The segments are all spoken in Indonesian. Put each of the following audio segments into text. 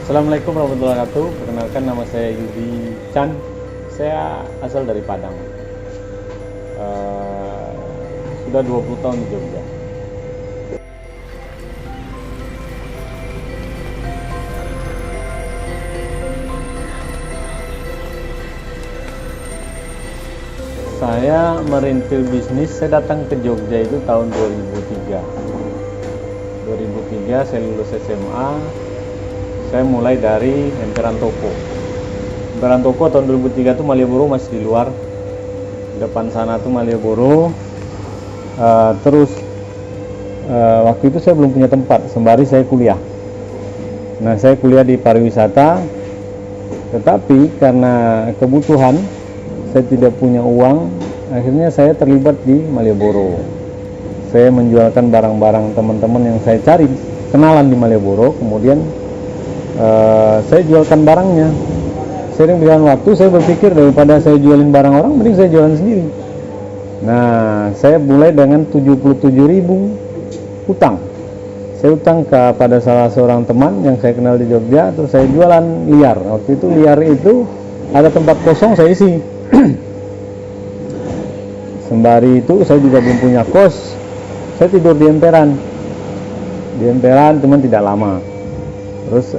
Assalamualaikum warahmatullahi wabarakatuh. Perkenalkan, nama saya Yudi Chan. Saya asal dari Padang. Sudah 20 tahun di Jogja. Saya merintil bisnis, saya datang ke Jogja itu tahun 2003. 2003 saya lulus SMA. Saya mulai dari emperan toko. Emperan toko tahun 2003 itu Malioboro masih di luar. Depan sana tuh Malioboro. Terus waktu itu saya belum punya tempat, sembari saya kuliah. Nah, saya kuliah di pariwisata. Tetapi karena kebutuhan, saya tidak punya uang. Akhirnya saya terlibat di Malioboro. Saya menjualkan barang-barang teman-teman yang saya cari kenalan di Malioboro. Kemudian saya jualkan barangnya. Sering berjalan waktu, saya berpikir daripada saya jualin barang orang, mending saya jualan sendiri. Nah, saya mulai dengan 77.000 utang. Saya utang kepada salah seorang teman yang saya kenal di Jogja. Terus saya jualan liar. Waktu itu liar itu ada tempat kosong, saya isi. Sembari itu saya juga belum punya kos. Saya tidur di emperan. Di emperan, cuman tidak lama. Terus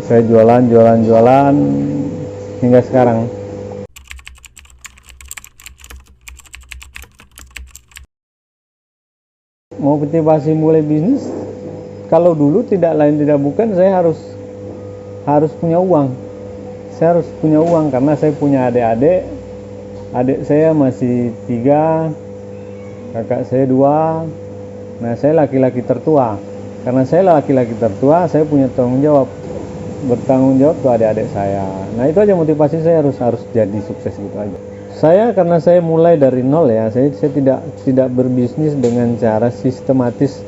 saya jualan hingga sekarang. Mau motivasi mulai bisnis, kalau dulu tidak lain tidak bukan saya harus punya uang. Saya harus punya uang karena saya punya adik-adik. Adik saya masih 3, kakak saya 2. Nah, saya laki-laki tertua. Karena saya laki-laki tertua, saya punya tanggung jawab. Bertanggung jawab ke adik-adik saya. Nah, itu aja motivasi saya harus jadi sukses gitu aja. Karena saya mulai dari nol ya, saya tidak berbisnis dengan cara sistematis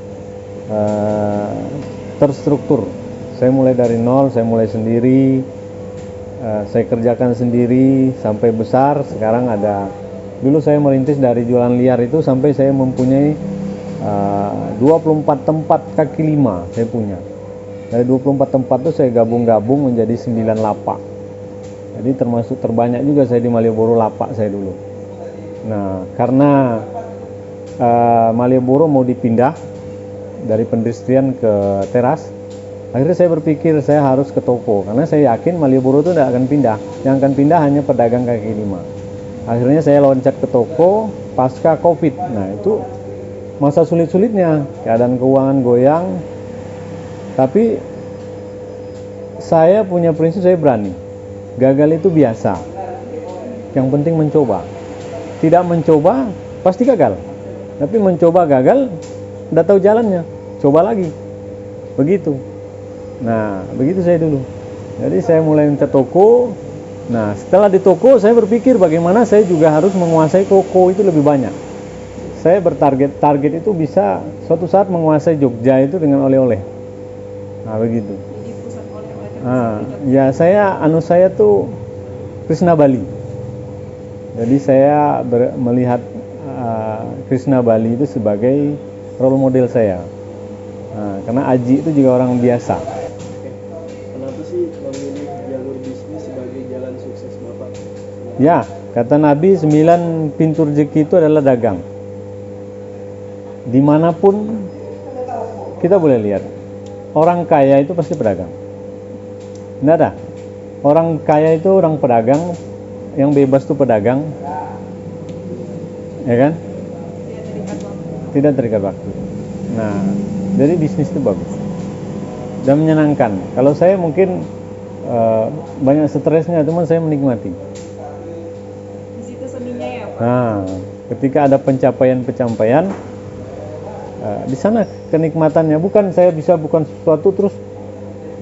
terstruktur. Saya mulai dari nol, saya mulai sendiri, saya kerjakan sendiri sampai besar. Sekarang dulu saya merintis dari jualan liar itu sampai saya mempunyai 24 tempat kaki 5 saya punya. Dari 24 tempat itu saya gabung menjadi 9 lapak. Jadi termasuk terbanyak juga saya di Malioboro lapak saya dulu. Nah, karena Malioboro mau dipindah dari perindustrian ke teras, akhirnya saya berpikir saya harus ke toko. Karena saya yakin Malioboro itu tidak akan pindah. Yang akan pindah hanya pedagang kaki 5. Akhirnya saya loncat ke toko pasca Covid. Nah, itu masa sulit-sulitnya, keadaan keuangan goyang. Tapi saya punya prinsip, saya berani. Gagal itu biasa. Yang penting mencoba. Tidak mencoba pasti gagal. Tapi mencoba gagal, udah tahu jalannya, coba lagi. Begitu. Nah, begitu saya dulu. Jadi saya mulai ke toko. Nah, setelah di toko saya berpikir bagaimana saya juga harus menguasai toko itu lebih banyak. Saya target itu bisa suatu saat menguasai Jogja itu dengan oleh-oleh. Nah, begitu. Jadi pusat oleh-oleh. Ya, saya tuh Krishna Bali. Jadi saya melihat Krishna Bali itu sebagai role model saya. Karena Aji itu juga orang biasa. Kenapa sih memilih jalur bisnis sebagai jalan sukses Bapak? Ya, kata Nabi, 9 pintu rezeki itu adalah dagang. Dimanapun kita boleh lihat, orang kaya itu pasti pedagang. Tidak ada orang kaya itu orang pedagang, yang bebas itu pedagang, ya kan? Tidak terikat waktu. Nah, jadi bisnis itu bagus dan menyenangkan. Kalau saya mungkin banyak stresnya, teman saya menikmati. Di situ seninya ya, Pak. Nah, ketika ada pencapaian, di sana kenikmatannya. Bukan sesuatu terus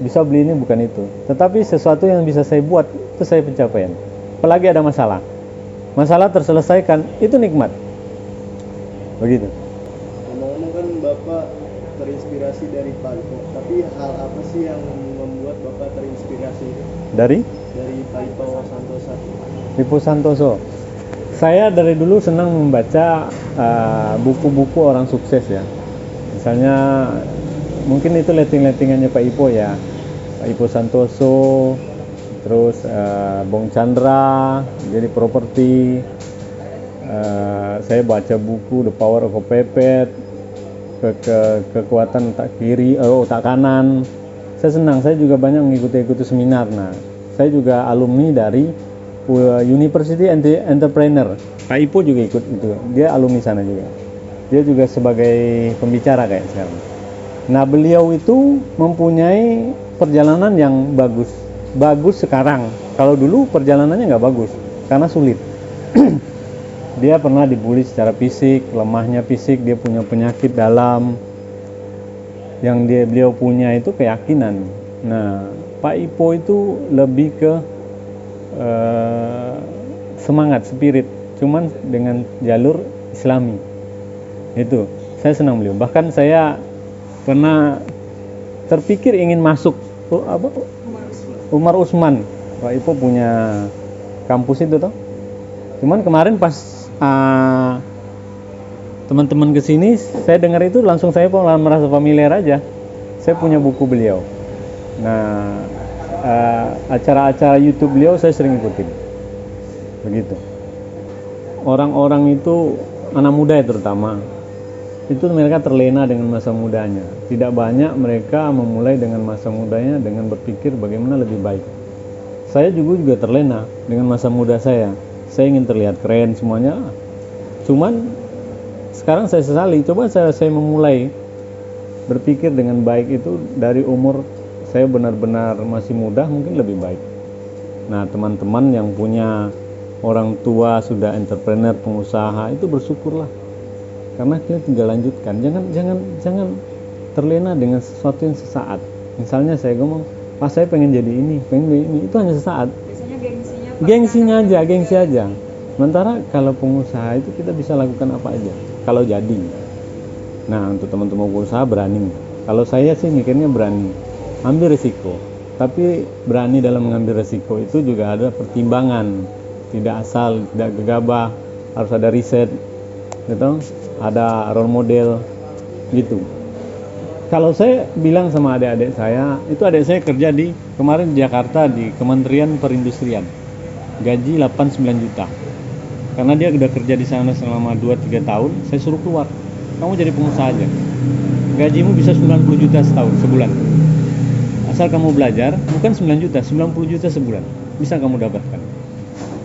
bisa beli ini, bukan itu. Tetapi sesuatu yang bisa saya buat, itu saya pencapaian. Apalagi ada masalah terselesaikan, itu nikmat. Begitu. Ngomong-ngomong kan Bapak terinspirasi dari Panto, tapi hal apa sih yang membuat Bapak terinspirasi inspirasi Dari Pak Ito Santosa? Ipo Santoso. Saya dari dulu senang membaca buku-buku orang sukses ya. Misalnya mungkin itu letting-lettingannya Pak Ipo ya. Pak Ipo Santoso, terus Bong Chandra, jadi properti. Saya baca buku The Power of a Puppet, kekuatan otak kiri, otak kanan. Saya senang, saya juga banyak mengikuti seminar. Nah, saya juga alumni dari University Entrepreneur. Pak Ipo juga ikut itu, dia alumni sana juga. Dia juga sebagai pembicara kayak sekarang. Nah, beliau itu mempunyai perjalanan yang bagus sekarang. Kalau dulu perjalanannya nggak bagus karena sulit. Dia pernah dibully secara fisik, lemahnya fisik, dia punya penyakit dalam. Yang beliau punya itu keyakinan. Nah, Pak Ipo itu lebih ke semangat, spirit, cuman dengan jalur Islami. Itu, saya senang beliau. Bahkan saya pernah terpikir ingin masuk Umar Usman. Pak Ipo punya kampus itu toh. Cuman kemarin pas teman-teman kesini, saya dengar itu langsung saya merasa familiar aja. Saya punya buku beliau. Nah, acara-acara YouTube beliau saya sering ikutin. Begitu. Orang-orang itu anak muda ya terutama, itu mereka terlena dengan masa mudanya. Tidak banyak mereka memulai dengan masa mudanya dengan berpikir bagaimana lebih baik. Saya juga terlena dengan masa muda saya. Saya ingin terlihat keren semuanya. Cuman sekarang saya sesali. Coba saya memulai berpikir dengan baik itu dari umur saya benar-benar masih muda, mungkin lebih baik. Nah, teman-teman yang punya orang tua sudah entrepreneur, pengusaha, itu bersyukurlah. Karena kita tinggal lanjutkan. Jangan terlena dengan sesuatu yang sesaat. Misalnya saya ngomong, "Pas saya pengen jadi ini, itu hanya sesaat." Biasanya Gengsi aja. Sementara kalau pengusaha itu kita bisa lakukan apa aja kalau jadi. Nah, untuk teman-teman pengusaha berani. Kalau saya sih mikirnya berani. Ambil risiko, tapi berani dalam mengambil risiko itu juga ada pertimbangan, tidak asal, tidak gegabah, harus ada riset, gitu, ada role model, gitu. Kalau saya bilang sama adik-adik saya, itu adik saya kerja kemarin di Jakarta di Kementerian Perindustrian, gaji 8-9 juta, karena dia udah kerja di sana selama 2-3 tahun, saya suruh keluar, kamu jadi pengusaha aja, gajimu bisa 90 juta sebulan. Asal kamu belajar, bukan 9 juta, 90 juta sebulan. Bisa kamu dapatkan.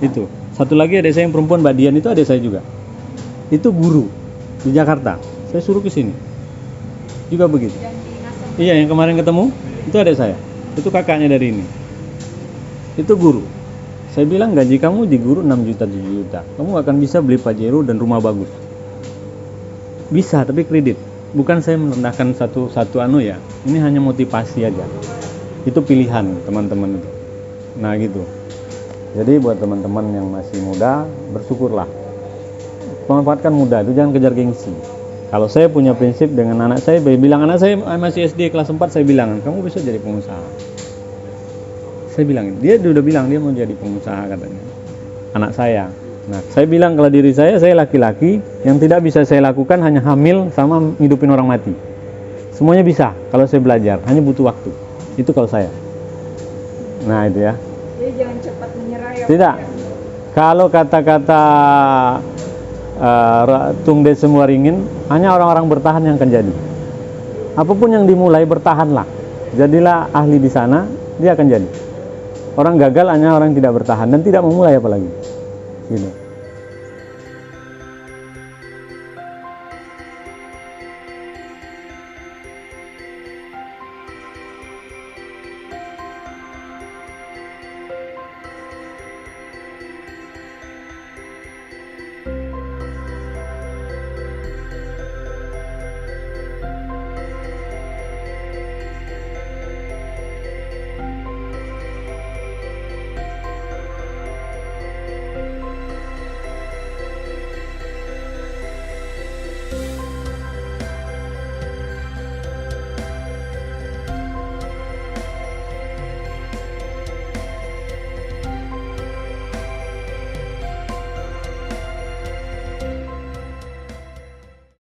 Itu. Satu lagi adik saya yang perempuan, Mbak Dian, itu adik saya juga. Itu guru di Jakarta. Saya suruh ke sini. Juga begitu. Iya, yang kemarin ketemu, itu adik saya. Itu kakaknya dari ini. Itu guru. Saya bilang gaji kamu di guru 6 juta, 7 juta. Kamu akan bisa beli Pajero dan rumah bagus. Bisa, tapi kredit. Bukan saya merendahkan satu ya. Ini hanya motivasi aja. Itu pilihan teman-teman itu. Nah gitu. Jadi buat teman-teman yang masih muda, bersyukurlah. Manfaatkan muda itu, jangan kejar gengsi. Kalau saya punya prinsip dengan anak saya masih SD kelas 4, saya bilang, kamu bisa jadi pengusaha. Saya bilang, dia udah bilang dia mau jadi pengusaha katanya. Anak saya. Nah, saya bilang kalau diri saya laki-laki, yang tidak bisa saya lakukan hanya hamil sama hidupin orang mati. Semuanya bisa kalau saya belajar, hanya butuh waktu. Itu kalau saya. Nah, itu ya. Jadi jangan cepat menyerah ya. Tidak. Kalau kata-kata Tung Desem Waringin, hanya orang-orang bertahan yang akan jadi. Apapun yang dimulai, bertahanlah. Jadilah ahli di sana, dia akan jadi. Orang gagal hanya orang yang tidak bertahan dan tidak memulai apalagi. Gitu.